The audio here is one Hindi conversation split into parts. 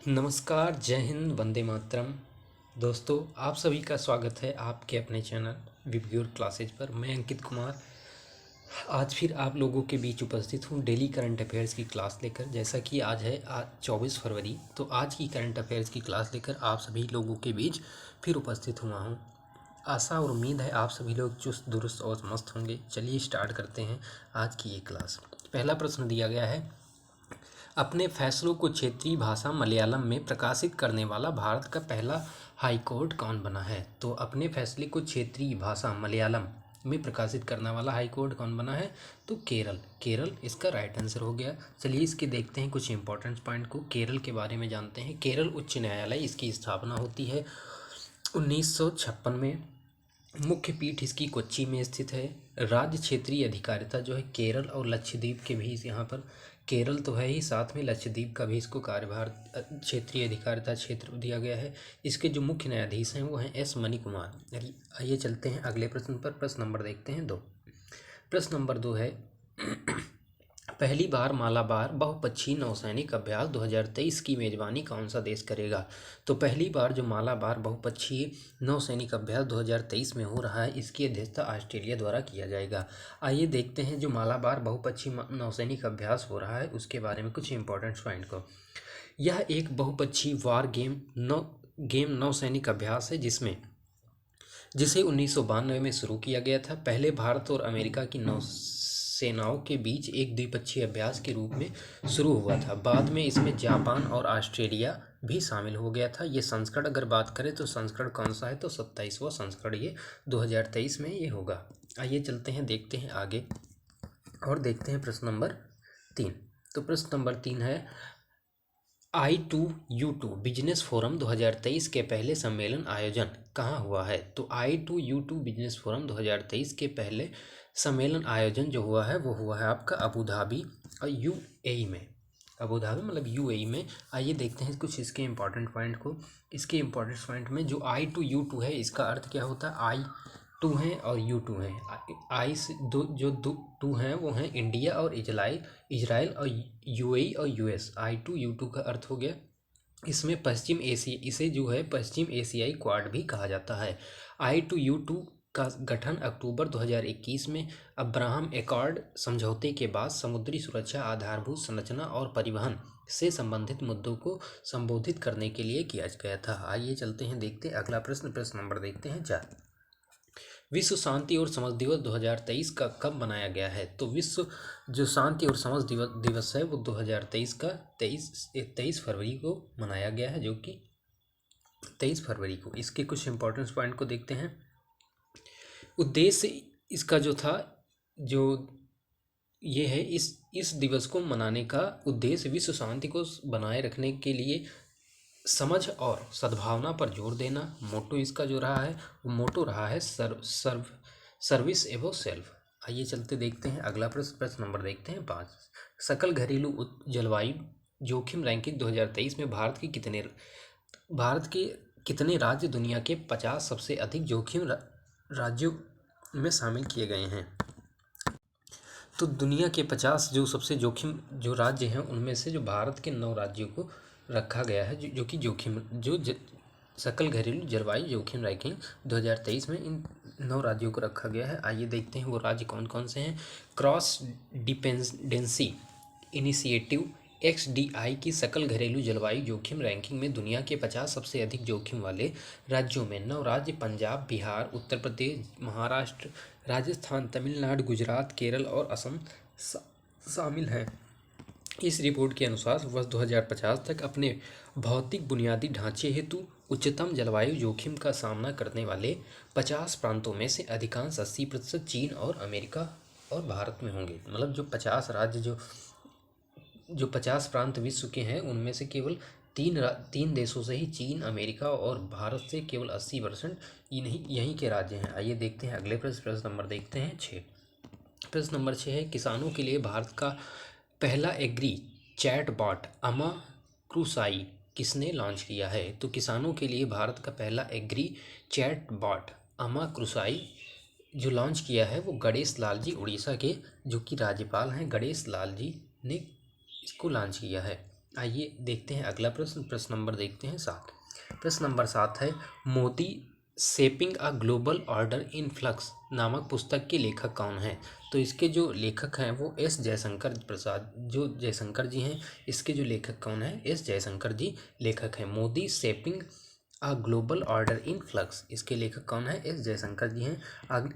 नमस्कार, जय हिंद, वंदे मातरम। दोस्तों, आप सभी का स्वागत है आपके अपने चैनल विप्योर क्लासेज पर। मैं अंकित कुमार आज फिर आप लोगों के बीच उपस्थित हूँ डेली करंट अफेयर्स की क्लास लेकर। जैसा कि आज है 24 फरवरी, तो आज की करंट अफेयर्स की क्लास लेकर आप सभी लोगों के बीच फिर उपस्थित हुआ हूँ। आशा और उम्मीद है आप सभी लोग चुस्त दुरुस्त और मस्त होंगे। चलिए स्टार्ट करते हैं आज की ये क्लास। पहला प्रश्न दिया गया है, अपने फैसलों को क्षेत्रीय भाषा मलयालम में प्रकाशित करने वाला भारत का पहला हाईकोर्ट कौन बना है? तो अपने फैसले को क्षेत्रीय भाषा मलयालम में प्रकाशित करने वाला हाईकोर्ट कौन बना है? तो केरल। केरल इसका राइट आंसर हो गया। चलिए इसके देखते हैं कुछ इंपॉर्टेंट पॉइंट को। केरल के बारे में जानते हैं। केरल उच्च न्यायालय, इसकी स्थापना होती है 1956 में। मुख्य पीठ इसकी कोच्चि में स्थित है। राज्य क्षेत्रीय अधिकारिता जो है केरल और लक्षद्वीप के भी यहाँ पर, केरल तो है ही, साथ में लक्षद्वीप का भी इसको कार्यभार क्षेत्रीय अधिकारिता क्षेत्र दिया गया है। इसके जो मुख्य न्यायाधीश हैं वो हैं एस मणि कुमार। आइए चलते हैं अगले प्रश्न पर। प्रश्न नंबर देखते हैं 2। प्रश्न नंबर 2 है, पहली बार मालाबार बहुपक्षीय नौसैनिक अभ्यास 2023 की मेजबानी कौन सा देश करेगा? तो पहली बार जो मालाबार बहुपक्षीय नौसैनिक अभ्यास 2023 में हो रहा है, इसकी अध्यक्षता ऑस्ट्रेलिया द्वारा किया जाएगा। आइए देखते हैं जो मालाबार बहुपक्षीय नौसैनिक अभ्यास हो रहा है उसके बारे में कुछ इंपॉर्टेंट पॉइंट को। यह एक बहुपक्षीय वार गेम नौसैनिक अभ्यास है जिसे 1992 में शुरू किया गया था। पहले भारत और अमेरिका की नौसेनाओं के बीच एक द्विपक्षीय अभ्यास के रूप में शुरू हुआ था। बाद में इसमें जापान और ऑस्ट्रेलिया भी शामिल हो गया था। ये संस्करण अगर बात करें तो संस्करण कौन सा है? तो 27वां संस्करण ये 2023 में ये होगा। आइए चलते हैं, देखते हैं आगे और देखते हैं प्रश्न नंबर 3। तो प्रश्न नंबर 3 है, I2U2 बिजनेस फोरम 2023 के पहले सम्मेलन आयोजन कहाँ हुआ है? तो I2U2 बिजनेस फोरम 2023 के पहले सम्मेलन आयोजन जो हुआ है वो हुआ है आपका अबू धाबी और यूएई में। अबू धाबी मतलब यूएई में। आइए देखते हैं कुछ इसके इंपॉर्टेंट पॉइंट को। इसके इंपॉर्टेंट पॉइंट में जो I2U2 है इसका अर्थ क्या होता है? I2 है और U2 है। आई से टू हैं वो हैं इंडिया और इजराइल और यूएई और यूएस। I2U2 का अर्थ हो गया इसमें पश्चिम एशिया, इसे जो है पश्चिम एशियाई क्वाड भी कहा जाता है। I2U2 का गठन अक्टूबर 2021 में अब्राहम एकॉर्ड समझौते के बाद समुद्री सुरक्षा, आधारभूत संरचना और परिवहन से संबंधित मुद्दों को संबोधित करने के लिए किया गया था। आइए चलते हैं, देखते हैं अगला प्रश्न। प्रश्न नंबर देखते हैं 4। विश्व शांति और समझ दिवस 2023 का कब मनाया गया है? तो विश्व जो शांति और समझ दिवस है वो 2023 का 23 फरवरी को मनाया गया है, जो कि 23 फरवरी को। इसके कुछ इंपॉर्टेंट पॉइंट को देखते हैं। उद्देश्य इसका जो था, जो ये है, इस दिवस को मनाने का उद्देश्य विश्व शांति को बनाए रखने के लिए समझ और सद्भावना पर जोर देना। मोटो इसका जो रहा है वो मोटो रहा है सर्विस एवं सेल्फ। आइए चलते देखते हैं अगला प्रश्न। प्रश्न नंबर देखते हैं 5। सकल घरेलू जलवायु जोखिम रैंकिंग 2023 में भारत के कितने राज्य दुनिया के 50 सबसे अधिक जोखिम राज्यों में शामिल किए गए हैं? तो दुनिया के 50 जो सबसे जोखिम जो राज्य हैं उनमें से जो भारत के 9 राज्यों को रखा गया है, जो कि जोखिम सकल घरेलू जलवायु जोखिम रैंकिंग 2023 में इन 9 राज्यों को रखा गया है। आइए देखते हैं वो राज्य कौन कौन से हैं। क्रॉस डिपेंडेंसी इनिशिएटिव XDI की सकल घरेलू जलवायु जोखिम रैंकिंग में दुनिया के 50 सबसे अधिक जोखिम वाले राज्यों में 9 राज्य पंजाब, बिहार, उत्तर प्रदेश, महाराष्ट्र, राजस्थान, तमिलनाडु, गुजरात, केरल और असम शामिल हैं। इस रिपोर्ट के अनुसार वर्ष 2050 तक अपने भौतिक बुनियादी ढांचे हेतु उच्चतम जलवायु जोखिम का सामना करने वाले 50 प्रांतों में से अधिकांश 80% चीन और अमेरिका और भारत में होंगे। मतलब जो 50 राज्य जो 50 प्रांत विश्व के हैं उनमें से केवल तीन देशों से ही, चीन, अमेरिका और भारत से, केवल 80% यहीं के राज्य हैं। आइए देखते हैं अगले प्रश्न नंबर देखते हैं 6। प्रश्न नंबर 6 है, किसानों के लिए भारत का पहला एग्री चैट बॉट अमा क्रूसाई किसने लॉन्च किया है? तो किसानों के लिए भारत का पहला एग्री चैट बॉट अमा क्रूसाई जो लॉन्च किया है वो गणेश लाल जी उड़ीसा के, जो कि राज्यपाल हैं, गणेश लाल जी ने इसको लॉन्च किया है। आइए देखते हैं अगला प्रश्न। प्रश्न नंबर देखते हैं 7। प्रश्न नंबर 7 है, Modi shaping a global order in flux नामक पुस्तक के लेखक कौन हैं? तो इसके जो लेखक हैं वो एस जयशंकर प्रसाद, जो जयशंकर जी हैं। इसके जो लेखक कौन हैं? एस जयशंकर जी लेखक हैं। Modi shaping a global order in flux, इसके लेखक कौन है? एस जयशंकर जी हैं।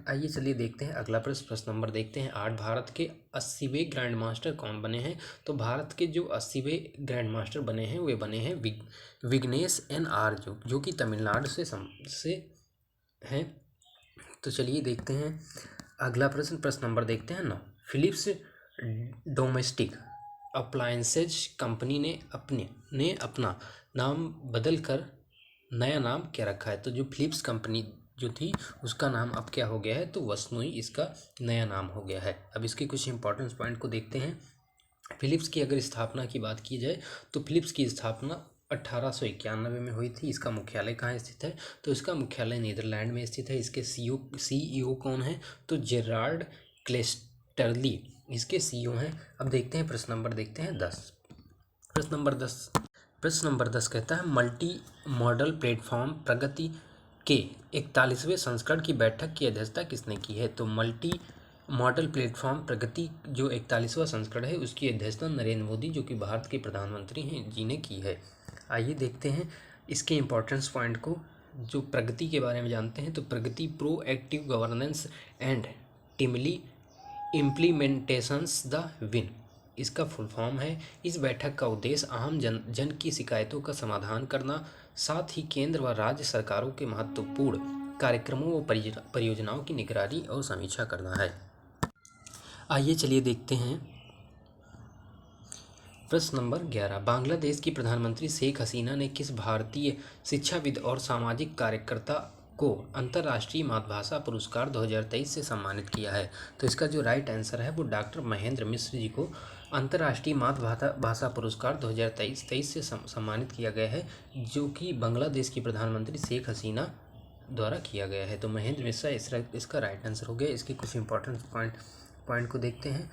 आइए चलिए देखते हैं अगला प्रश्न। प्रश्न नंबर देखते हैं 8। भारत के 80वें ग्रैंड मास्टर कौन बने हैं? तो भारत के जो 80वें ग्रैंड मास्टर बने हैं वे बने हैं विघ्नेश एन आर, जो कि तमिलनाडु से हैं। तो चलिए देखते हैं अगला प्रश्न। प्रश्न नंबर देखते हैं 9। फिलिप्स डोमेस्टिक अप्लायंसेज कंपनी ने अपना नाम बदल कर नया नाम क्या रखा है? तो जो फिलिप्स कंपनी जो थी उसका नाम अब क्या हो गया है? तो वसनोई इसका नया नाम हो गया है। अब इसके कुछ इंपॉर्टेंट पॉइंट को देखते हैं। फिलिप्स की अगर स्थापना की बात की जाए तो फिलिप्स की स्थापना 1891 में हुई थी। इसका मुख्यालय कहाँ स्थित है? तो इसका मुख्यालय नीदरलैंड में स्थित है। इसके सीईओ कौन है? तो जेराल्ड क्लेस्टरली इसके सीईओ हैं। अब देखते हैं प्रश्न नंबर देखते हैं 10। प्रश्न नंबर 10 कहता है, मल्टी मॉडल प्लेटफॉर्म प्रगति के 41वें संस्करण की बैठक की अध्यक्षता किसने की है? तो मल्टी मॉडल प्लेटफॉर्म प्रगति जो 41वां संस्करण है उसकी अध्यक्षता नरेंद्र मोदी, जो कि भारत के प्रधानमंत्री हैं, जी ने की है। आइए देखते हैं इसके इम्पोर्टेंस पॉइंट को। जो प्रगति के बारे में जानते हैं तो Pragati proactive governance and timely implementations the win, इसका फुल फॉर्म है। इस बैठक का उद्देश्य आम जन की शिकायतों का समाधान करना, साथ ही केंद्र व राज्य सरकारों के महत्वपूर्ण कार्यक्रमों व परियोजनाओं की निगरानी और समीक्षा करना है। आइए चलिए देखते हैं प्रश्न नंबर 11। बांग्लादेश की प्रधानमंत्री शेख हसीना ने किस भारतीय शिक्षाविद और सामाजिक कार्यकर्ता को अंतर्राष्ट्रीय मातृभाषा पुरस्कार 2023 से सम्मानित किया है? तो इसका जो राइट आंसर है वो डॉक्टर महेंद्र मिश्र जी को अंतर्राष्ट्रीय मातृभाषा पुरस्कार 2023 से सम्मानित किया गया है, जो कि बांग्लादेश की प्रधानमंत्री शेख हसीना द्वारा किया गया है। तो महेंद्र मिश्रा इसका राइट आंसर हो गया। इसके कुछ इंपॉर्टेंट पॉइंट को देखते हैं।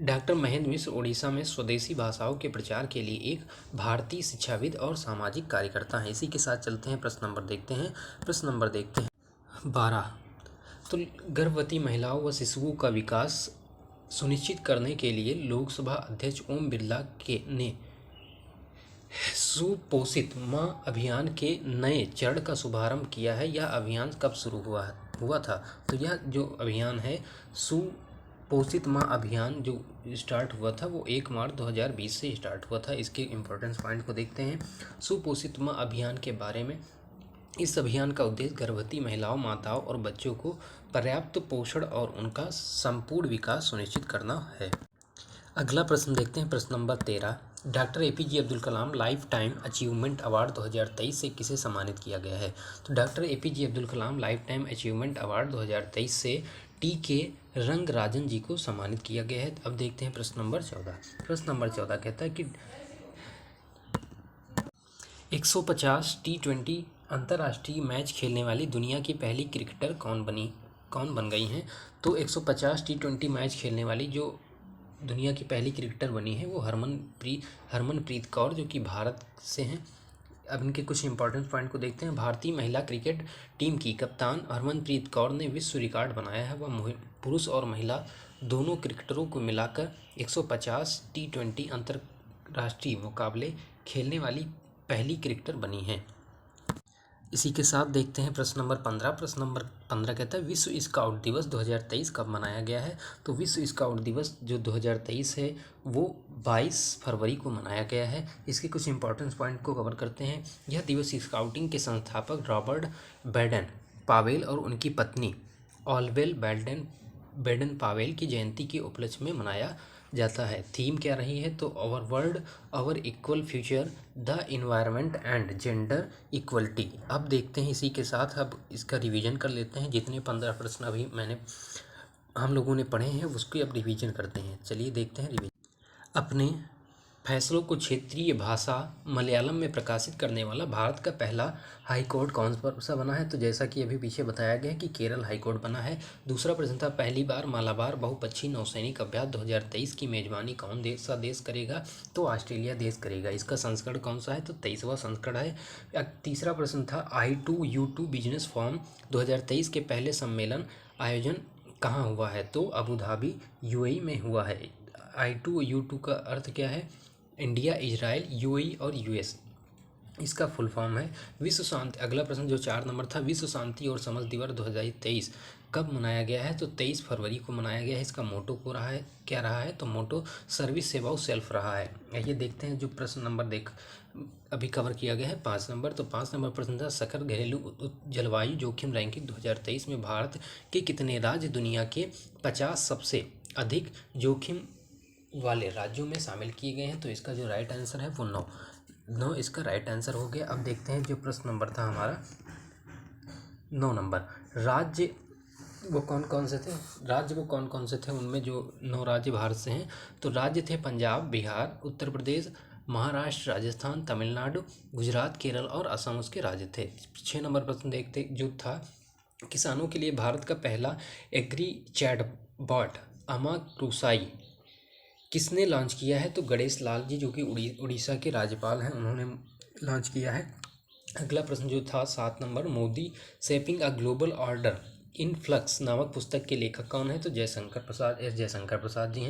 डॉक्टर महेंद्र मिश्र ओडिशा में स्वदेशी भाषाओं के प्रचार के लिए एक भारतीय शिक्षाविद और सामाजिक कार्यकर्ता हैं। इसी के साथ चलते हैं प्रश्न नंबर देखते हैं। प्रश्न नंबर देखते हैं 12। तो गर्भवती महिलाओं व शिशुओं का विकास सुनिश्चित करने के लिए लोकसभा अध्यक्ष ओम बिरला ने सुपोषित माँ अभियान के नए चरण का शुभारंभ किया है। यह अभियान कब शुरू हुआ था? तो यह जो अभियान है सुपोषित माँ अभियान जो स्टार्ट हुआ था वो 1 मार्च 2020 से स्टार्ट हुआ था। इसके इम्पोर्टेंस पॉइंट को देखते हैं। सुपोषित माँ अभियान के बारे में, इस अभियान का उद्देश्य गर्भवती महिलाओं, माताओं और बच्चों को पर्याप्त पोषण और उनका संपूर्ण विकास सुनिश्चित करना है। अगला प्रश्न देखते हैं। प्रश्न number 13। Doctor APJ Abdul Kalam life time achievement award 2023 से किसे सम्मानित किया गया है? तो doctor APJ Abdul Kalam life time achievement award 2023 से टी.के. रंगराजन जी को सम्मानित किया गया है। अब देखते हैं प्रश्न नंबर 14। प्रश्न नंबर 14 कहता है कि 150 T20 अंतर्राष्ट्रीय मैच खेलने वाली दुनिया की पहली क्रिकेटर कौन बन गई हैं? तो 150 T20 मैच खेलने वाली जो दुनिया की पहली क्रिकेटर बनी है वो हरमनप्रीत कौर, जो कि भारत से हैं। अब इनके कुछ इंपॉर्टेंट पॉइंट को देखते हैं। भारतीय महिला क्रिकेट टीम की कप्तान हरमनप्रीत कौर ने विश्व रिकॉर्ड बनाया है। वह पुरुष और महिला दोनों क्रिकेटरों को मिलाकर 150 T20 अंतर्राष्ट्रीय मुकाबले खेलने वाली पहली क्रिकेटर बनी हैं। इसी के साथ देखते हैं प्रश्न नंबर 15। प्रश्न नंबर 15 कहता है विश्व स्काउट दिवस 2023 कब मनाया गया है? तो विश्व स्काउट दिवस जो 2023 है वो 22 फरवरी को मनाया गया है। इसके कुछ इंपॉर्टेंट पॉइंट को कवर करते हैं। यह दिवस स्काउटिंग के संस्थापक रॉबर्ट बैडन पावेल और उनकी पत्नी ऑलवेल बैडन पावेल की जयंती के उपलक्ष्य में मनाया जाता है। थीम क्या रही है? तो our world our equal future, the environment and gender equality. अब देखते हैं इसी के साथ अब इसका रिवीजन कर लेते हैं। जितने 15 प्रश्न अभी हम लोगों ने पढ़े हैं उसकी अब रिवीजन करते हैं। चलिए देखते हैं रिवीजन। अपने फैसलों को क्षेत्रीय भाषा मलयालम में प्रकाशित करने वाला भारत का पहला हाई कोर्ट कौन सा बना है? तो जैसा कि अभी पीछे बताया गया है कि केरल हाई कोर्ट बना है। दूसरा प्रश्न था, पहली बार मालाबार बहुपक्षीय नौसैनिक अभ्यास 2023 की मेजबानी कौन देश करेगा? तो ऑस्ट्रेलिया देश करेगा। इसका संस्करण कौन सा है? तो 23वां संस्करण है। तीसरा प्रश्न था, I2U2 बिजनेस फोरम 2023 के पहले सम्मेलन आयोजन कहाँ हुआ है? तो अबू धाबी UAE में हुआ है। I2U2 का अर्थ क्या है? इंडिया, इजराइल, UAE और US। इसका फुल फॉर्म है विश्व शांति। अगला प्रश्न जो 4 नंबर था, विश्व शांति और समझ दिवस 2023 कब मनाया गया है? तो 23 फरवरी को मनाया गया है। इसका मोटो को रहा है क्या रहा है? तो मोटो सर्विस सेवाओं सेल्फ रहा है। ये देखते हैं जो प्रश्न नंबर अभी कवर किया गया है 5 नंबर। तो 5 नंबर प्रश्न था, सकर घरेलू जलवायु जोखिम रैंकिंग 2023 में भारत के कितने राज्य दुनिया के 50 सबसे अधिक जोखिम वाले राज्यों में शामिल किए गए हैं? तो इसका जो राइट आंसर है वो 9 इसका राइट आंसर हो गया। अब देखते हैं जो प्रश्न नंबर था हमारा 9 नंबर, राज्य वो कौन कौन से थे? उनमें जो 9 राज्य भारत से हैं तो राज्य थे पंजाब, बिहार, उत्तर प्रदेश, महाराष्ट्र, राजस्थान, तमिलनाडु, गुजरात, केरल और असम उसके राज्य थे। 6 नंबर प्रश्न देखते जो था, किसानों के लिए भारत का पहला एग्री चैटबॉट अमा कृसाई किसने लॉन्च किया है? तो गणेश लाल जी जो कि उड़ीसा के राज्यपाल हैं, उन्होंने लॉन्च किया है। अगला प्रश्न जो था 7 number, Modi shaping a global order in flux नामक पुस्तक के लेखक कौन है? तो एस जयशंकर प्रसाद जी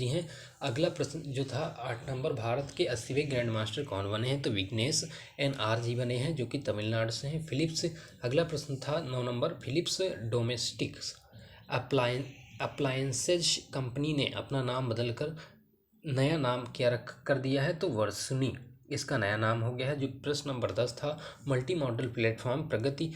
हैं। अगला प्रश्न जो था 8 नंबर, भारत के 80वें ग्रैंड मास्टर कौन बने हैं? तो विघ्नेश NR जी बने हैं जो कि तमिलनाडु से हैं। फिलिप्स। अगला प्रश्न था 9 number, Philips domestics appliances company ने अपना नाम बदलकर नया नाम क्या कर दिया है? तो वर्षनी इसका नया नाम हो गया है। जो प्रश्न नंबर 10 था, मल्टी मॉडल प्लेटफॉर्म प्रगति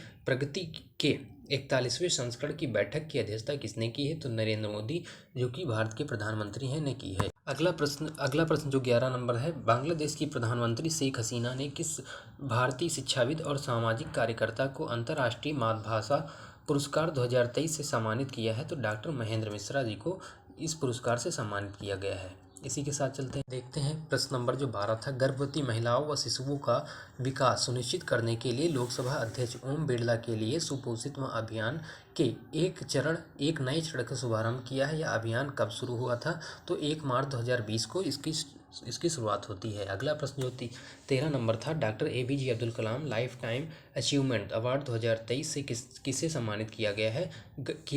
के 41वें संस्करण की बैठक की अध्यक्षता किसने की है? तो नरेंद्र मोदी जो कि भारत के प्रधानमंत्री हैं ने की है। अगला प्रश्न जो 11 नंबर है, बांग्लादेश की प्रधानमंत्री शेख हसीना ने किस भारतीय शिक्षाविद और सामाजिक कार्यकर्ता को अंतर्राष्ट्रीय मातृभाषा पुरस्कार 2023 से सम्मानित किया है? तो डॉक्टर महेंद्र मिश्रा जी को इस पुरस्कार से सम्मानित किया गया है। इसी के साथ चलते हैं, देखते हैं प्रश्न नंबर जो 12 था, गर्भवती महिलाओं व शिशुओं का विकास सुनिश्चित करने के लिए लोकसभा अध्यक्ष ओम बिरला के लिए सुपोषित मां अभियान के एक नए चरण का शुभारंभ किया है। यह अभियान कब शुरू हुआ था? तो 1 मार्च 2020 को इसकी शुरुआत होती है। अगला प्रश्न जो 13 नंबर था, doctor APJ Abdul Kalam life time achievement award 2023 से किसे सम्मानित किया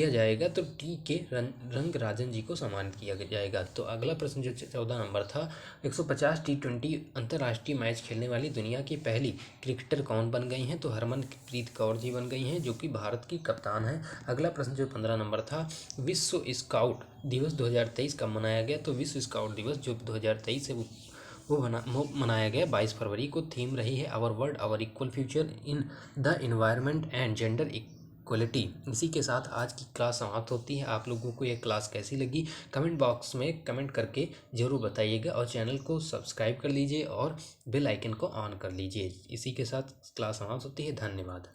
जाएगा? तो TK रंगराजन जी को सम्मानित किया जाएगा। तो अगला प्रश्न जो 14 नंबर था, 150 T20 अंतर्राष्ट्रीय मैच खेलने वाली दुनिया की पहली क्रिकेटर कौन बन गई हैं? तो हरमनप्रीत कौर जी बन गई हैं जो कि भारत की कप्तान हैं। अगला प्रश्न जो 15 नंबर था, विश्व स्काउट दिवस 2023 कब मनाया गया? तो विश्व स्काउट दिवस जो 2023 है वो मनाया गया 22 फरवरी को। थीम रही है our world our equal future in the environment and gender equality. इसी के साथ आज की क्लास समाप्त होती है। आप लोगों को ये क्लास कैसी लगी कमेंट बॉक्स में कमेंट करके ज़रूर बताइएगा और चैनल को सब्सक्राइब कर लीजिए और बेल आइकन को ऑन कर लीजिए। इसी के साथ क्लास समाप्त होती है। धन्यवाद।